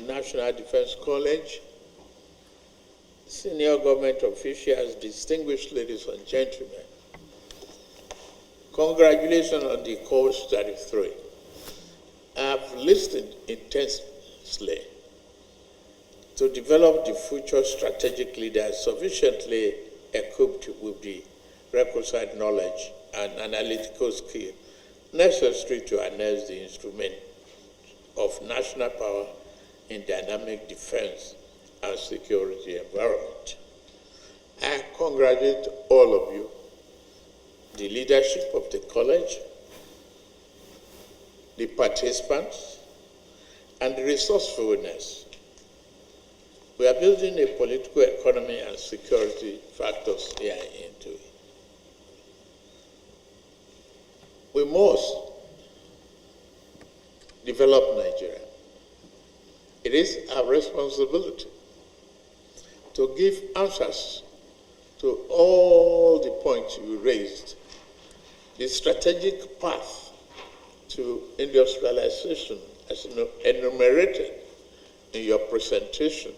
National Defense College, senior government officials, distinguished ladies and gentlemen, congratulations on the course 33. I've listened intensely to develop the future strategic leaders sufficiently equipped with the requisite knowledge and analytical skill necessary to harness the instrument of national power in dynamic defense and security environment. I congratulate all of you, the leadership of the college, the participants, and the resourcefulness. We are building a political economy and security factors here into it. We must develop Nigeria. It is our responsibility to give answers to all the points you raised. The strategic path to industrialization as enumerated in your presentation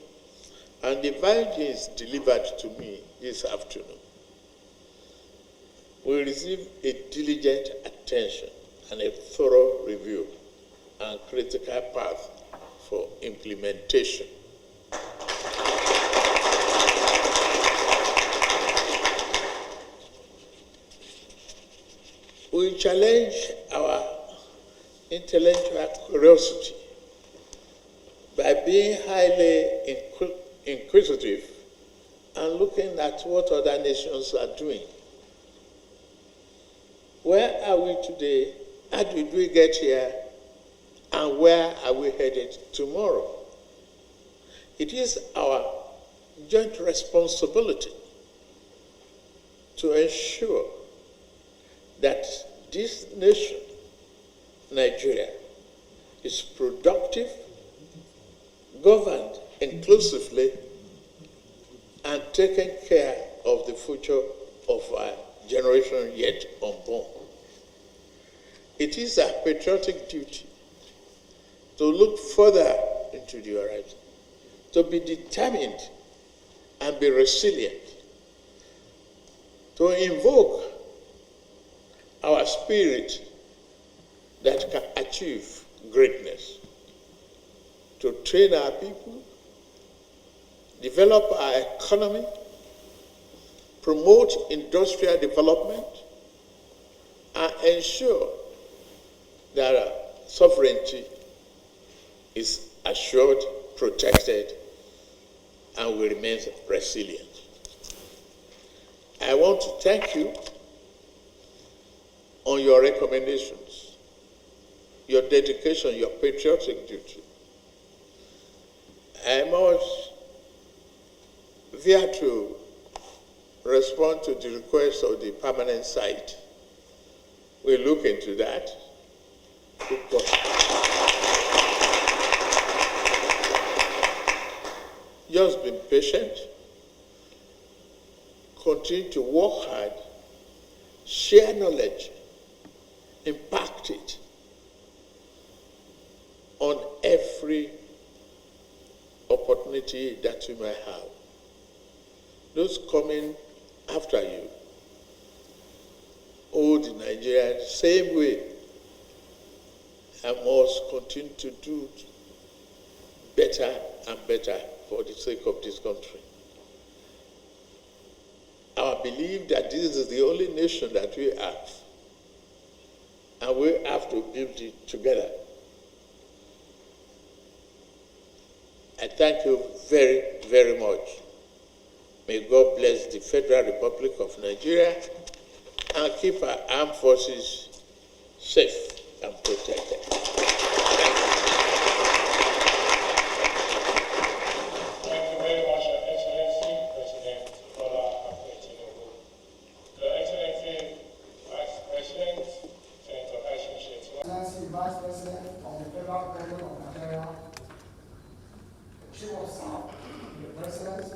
and the findings delivered to me this afternoon will receive a diligent attention and a thorough review and critical path for implementation. We challenge our intellectual curiosity by being highly inquisitive and looking at what other nations are doing. Where are we today? How did we get here? And where are we headed tomorrow? It is our joint responsibility to ensure that this nation, Nigeria, is productive, governed inclusively, and taking care of the future of our generation yet unborn. It is our patriotic duty to look further into the horizon, to be determined and be resilient, to invoke our spirit that can achieve greatness, to train our people, develop our economy, promote industrial development, and ensure that our sovereignty is assured, protected, and will remain resilient. I want to thank you on your recommendations, your dedication, your patriotic duty. I must fear to respond to the request of the permanent site. We'll look into that. Just be patient, continue to work hard, share knowledge, impact it on every opportunity that you may have. Those coming after you owe the Nigerians same way and must continue to do better and better for the sake of this country. Our belief that this is the only nation that we have, and we have to build it together. I thank you very, very much. May God bless the Federal Republic of Nigeria and keep our armed forces safe and protected. Thank you very much, Your Excellency, President Tinubu. Your Excellency, Vice President, Senator Kashim Shettima. Excellency, Vice President of the Federal Government of Nigeria, Chief of Staff, the President,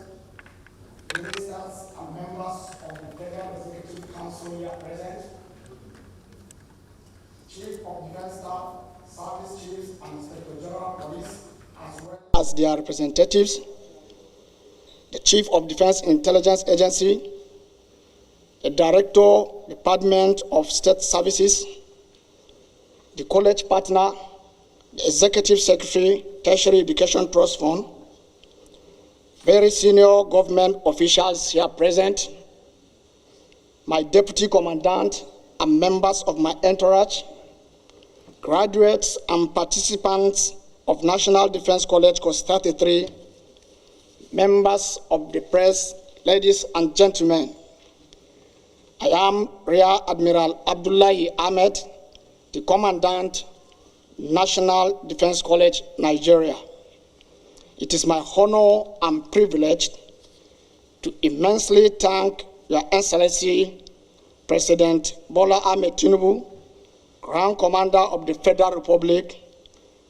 ministers and members of the Federal Executive Council here present, Chief of Defense Staff, Service Chiefs and Inspector General Police, as well as their representatives, the Chief of Defense Intelligence Agency, the Director, Department of State Services, the college partner, the Executive Secretary, Tertiary Education Trust Fund, very senior government officials here present, my Deputy Commandant and members of my entourage, graduates and participants of National Defense College Course 33, members of the press, ladies and gentlemen. I am Rear Admiral Abdullahi Ahmed, the Commandant, National Defense College, Nigeria. It is my honor and privilege to immensely thank Your Excellency, President Bola Ahmed Tinubu, Grand Commander of the Federal Republic,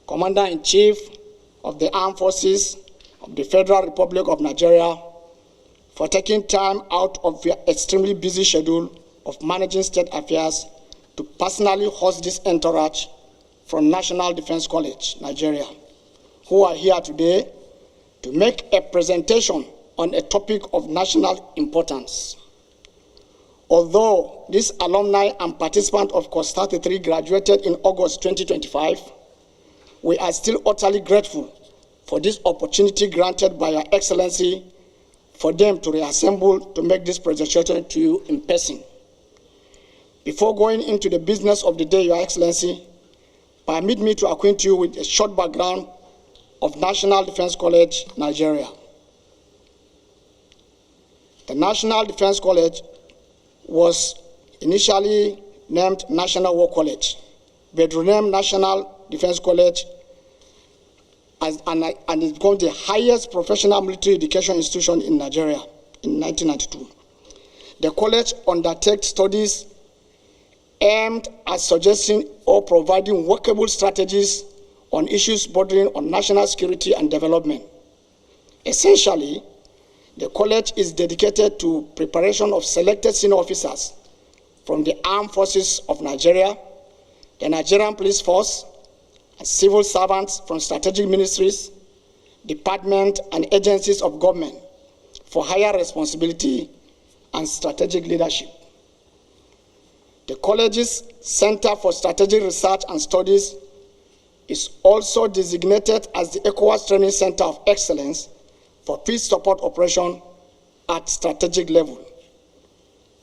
Commander-in-Chief of the Armed Forces of the Federal Republic of Nigeria, for taking time out of your extremely busy schedule of managing state affairs to personally host this entourage from National Defense College, Nigeria, who are here today to make a presentation on a topic of national importance. Although this alumni and participant of Course 33 graduated in August 2025, we are still utterly grateful for this opportunity granted by Your Excellency for them to reassemble to make this presentation to you in person. Before going into the business of the day, Your Excellency, permit me to acquaint you with a short background of National Defense College, Nigeria. The National Defense College was initially named National War College, but renamed National Defense College and it became the highest professional military education institution in Nigeria in 1992. The college undertakes studies aimed at suggesting or providing workable strategies on issues bordering on national security and development. Essentially, the college is dedicated to preparation of selected senior officers from the Armed Forces of Nigeria, the Nigerian Police Force, and civil servants from strategic ministries, departments, and agencies of government for higher responsibility and strategic leadership. The college's Center for Strategic Research and Studies is also designated as the ECOWAS Training Center of Excellence for peace support operation at strategic level.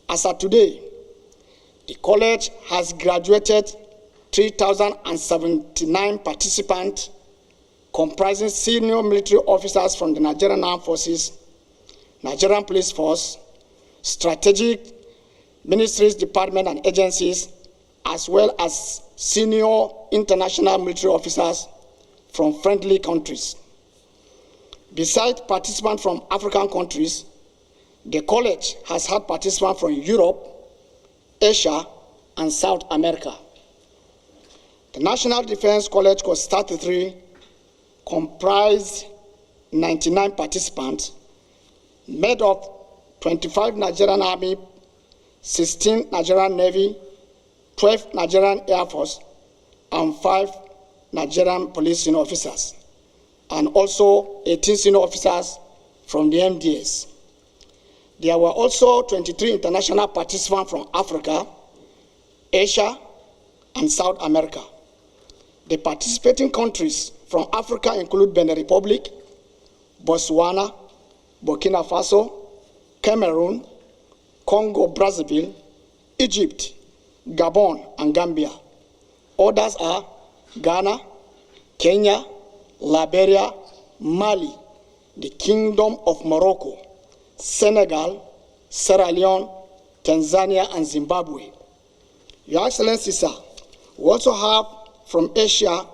As of today, the college has graduated 3,079 participants, comprising senior military officers from the Nigerian Armed Forces, Nigerian Police Force, strategic ministries, departments, and agencies, as well as senior international military officers from friendly countries. Besides participants from African countries, the college has had participants from Europe, Asia, and South America. The National Defense College Course 33 comprised 99 participants, made of 25 Nigerian Army, 16 Nigerian Navy, 12 Nigerian Air Force, and 5 Nigerian police senior officers, and also 18 senior officers from the MDS. There were also 23 international participants from Africa, Asia, and South America. The participating countries from Africa include Benin Republic, Botswana, Burkina Faso, Cameroon, Congo, Brazzaville, Egypt, Gabon, and Gambia. Others are Ghana, Kenya, Liberia, Mali, the Kingdom of Morocco, Senegal, Sierra Leone, Tanzania, and Zimbabwe. Your Excellency, sir, we also have from Asia,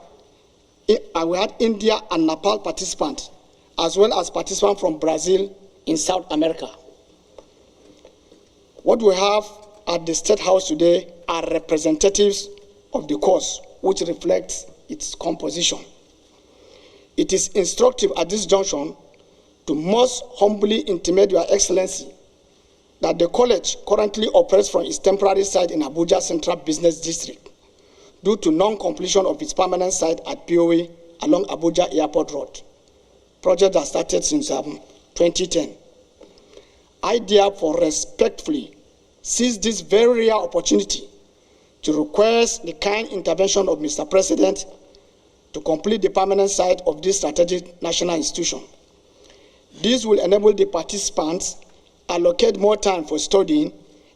we had India and Nepal participants, as well as participants from Brazil in South America. What we have at the State House today are representatives of the course, which reflects its composition. It is instructive at this junction to most humbly intimate Your Excellency that the college currently operates from its temporary site in Abuja Central Business District due to non-completion of its permanent site at POA along Abuja Airport Road. project that started since 2010. I therefore respectfully seize this very rare opportunity to request the kind intervention of Mr. President to complete the permanent site of this strategic national institution. This will enable the participants allocate more time for studying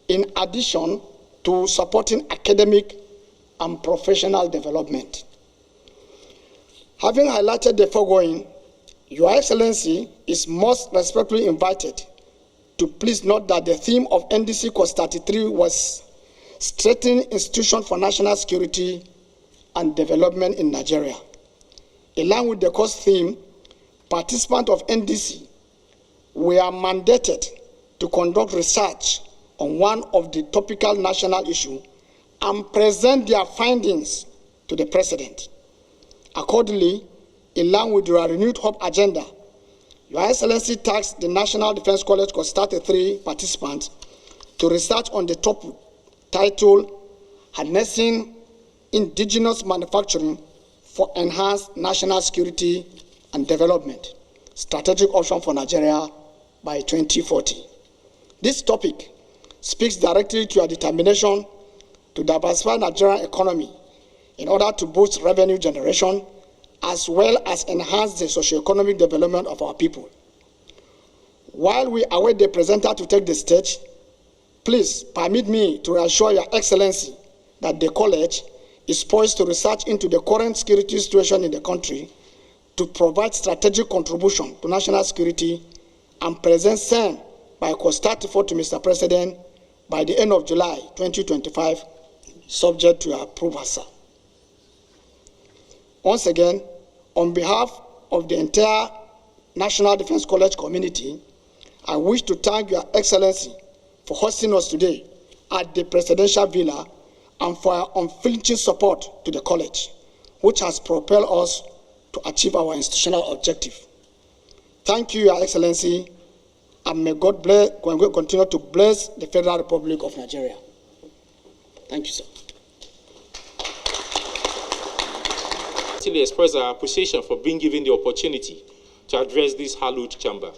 in addition to supporting academic and professional development. Having highlighted the foregoing, Your Excellency is most respectfully invited to please note that the theme of NDC Course 33 was Strengthening Institutions for National Security and Development in Nigeria. In line with the course theme, participants of NDC were mandated to conduct research on one of the topical national issues and present their findings to the President. Accordingly, in line with your renewed hope agenda, Your Excellency tasked the National Defense College Course 33 participants to research on the topic titled Harnessing Indigenous Manufacturing for Enhanced National Security and Development, Strategic Option for Nigeria by 2040. This topic speaks directly to our determination to diversify Nigerian economy in order to boost revenue generation as well as enhance the socio-economic development of our people. While we await the presenter to take the stage, please permit me to reassure Your Excellency that the college is poised to research into the current security situation in the country to provide strategic contribution to national security and present same by Course 34 to Mr. President by the end of July 2025, subject to your approval, sir. Once again, on behalf of the entire National Defense College community, I wish to thank Your Excellency for hosting us today at the Presidential Villa and for our unflinching support to the college, which has propelled us to achieve our institutional objective. Thank you, Your Excellency, and may God continue to bless the Federal Republic of Nigeria. Thank you, sir. Express our appreciation for being given the opportunity to address this hallowed chamber.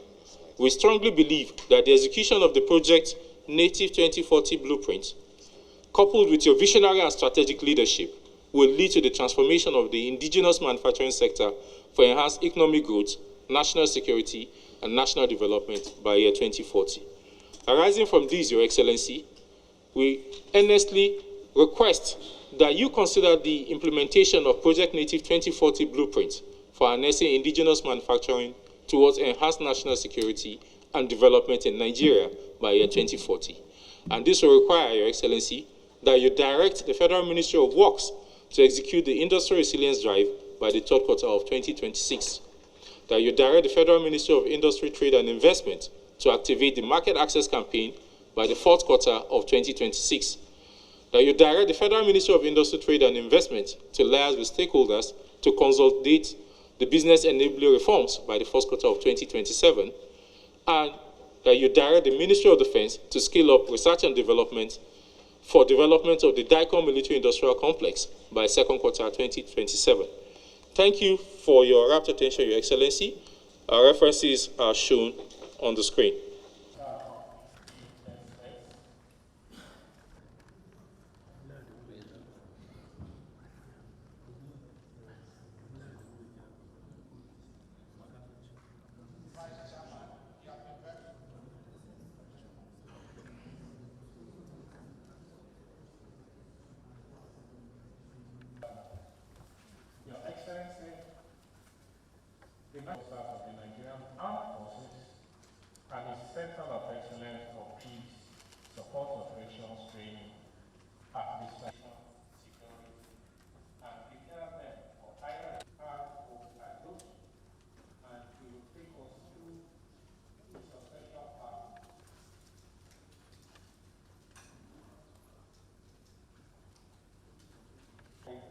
We strongly believe that the execution of the project Native 2040 Blueprint, coupled with your visionary and strategic leadership, will lead to the transformation of the indigenous manufacturing sector for enhanced economic growth, national security, and national development by year 2040. Arising from this, Your Excellency, we earnestly request that you consider the implementation of Project Native 2040 Blueprint for harnessing indigenous manufacturing towards enhanced national security and development in Nigeria by year 2040. And this will require, Your Excellency, that you direct the Federal Ministry of Works to execute the Industry Resilience Drive by the third quarter of 2026. That you direct the Federal Ministry of Industry, Trade and Investment to activate the Market Access Campaign by the fourth quarter of 2026. That you direct the Federal Ministry of Industry, Trade and Investment to liaise with stakeholders to consolidate the business enabling reforms by the first quarter of 2027. And that you direct the Ministry of Defense to scale up research and development for development of the DICOM Military Industrial Complex by second quarter 2027. Thank you for your rapt attention, Your Excellency. Our references are shown on the screen. Your Excellency, the National of the Nigerian Armed Forces and its Center of Excellence for Peace, Support Operations Training, Administration, Security, and Preparedness for higher hope and growth, and will take us through this special part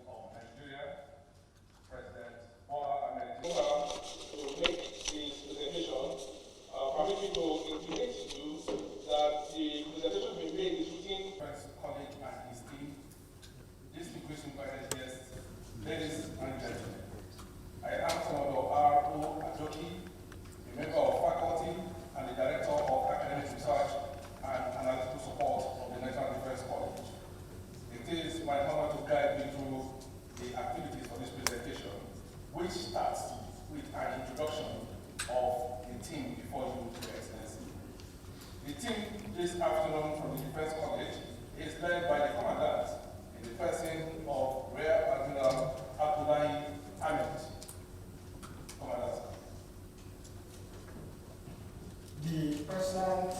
of Nigeria. President Bola Ahmed Tinubu will make team before you, Your Excellency. The team this afternoon from the Defense College is led by the Commandant in the person of Rear Admiral Abdullahi Ahmed. Commandant. The President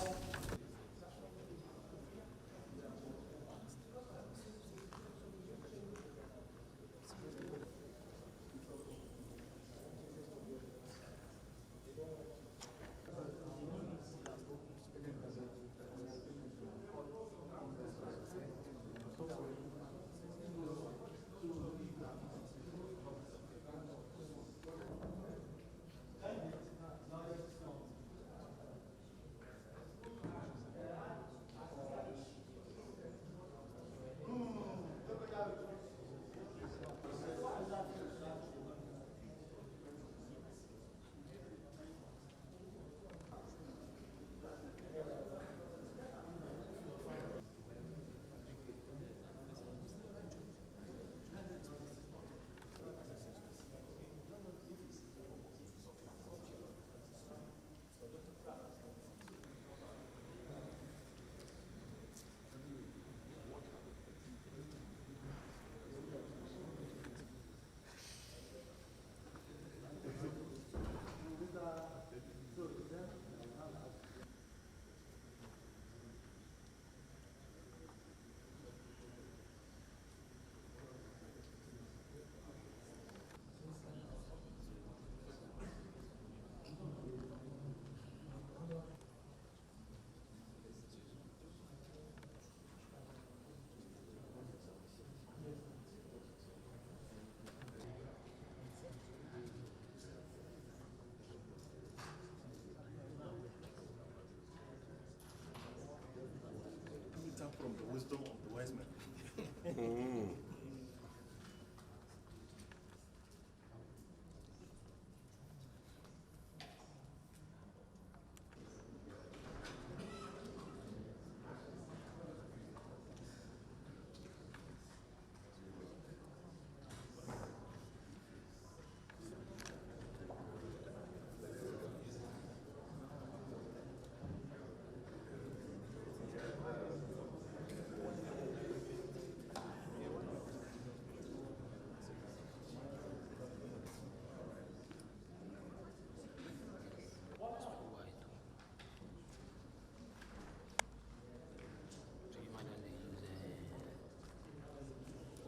from the wisdom of the wise men.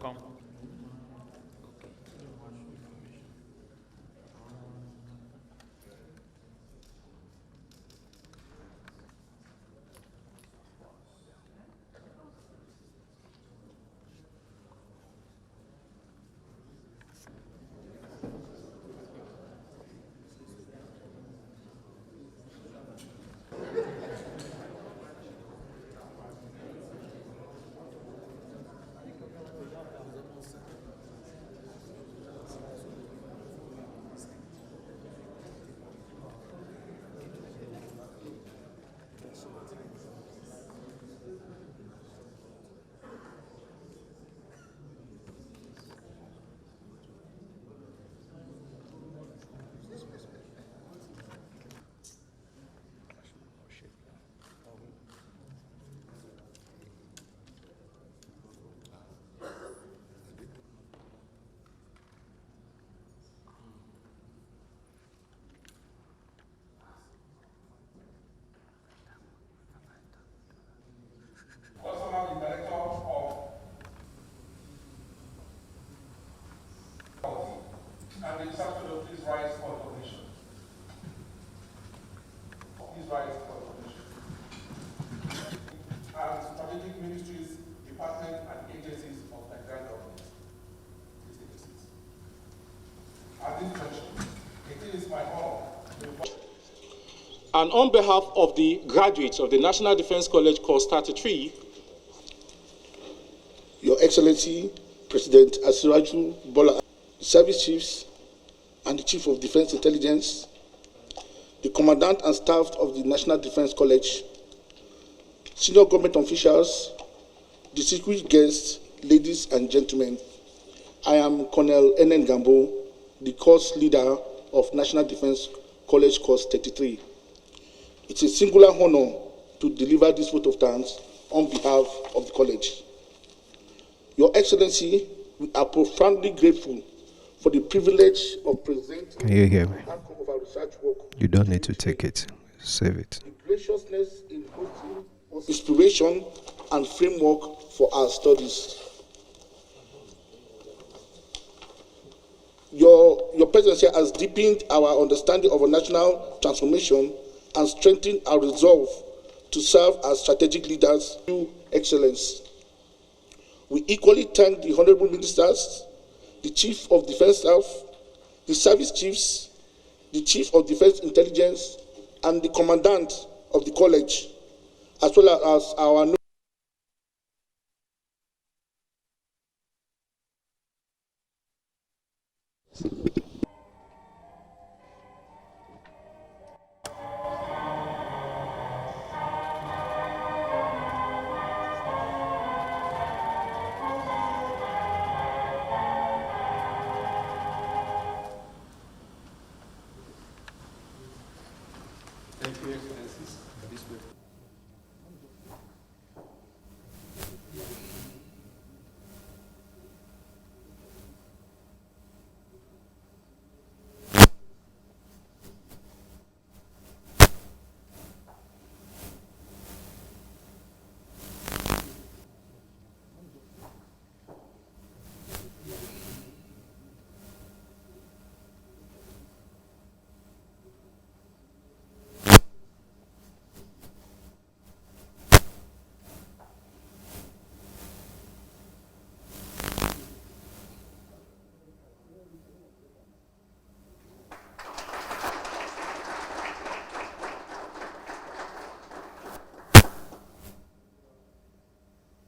Come. Also, the Director of Policy and the Secretary of Peace Rights for the Commission. Peace Rights for the Commission. And strategic ministries, departments, and agencies of the Nigerian government. These agencies. At this junction, it is my honor to invite. And on behalf of the graduates of the National Defense College Course 33, Your Excellency, President Asiraju Bola, service chiefs and the Chief of Defense Intelligence, the Commandant and staff of the National Defense College, senior government officials, distinguished guests, ladies and gentlemen, I am Colonel Enen Gambo, the course leader of National Defense College Course 33. It's a singular honor to deliver this vote of thanks on behalf of the college. Your Excellency, we are profoundly grateful for the privilege of presenting Can you hear me? the outcome of our research work. You don't need to take it. Save it. The graciousness in hosting was inspiration and framework for our studies. Your presence here has deepened our understanding of our national transformation and strengthened our resolve to serve as strategic leaders through excellence. We equally thank the honorable ministers, the Chief of Defense Staff, the service chiefs, the Chief of Defense Intelligence, and the Commandant of the college, as well as our Thank you, Excellencies, for this way.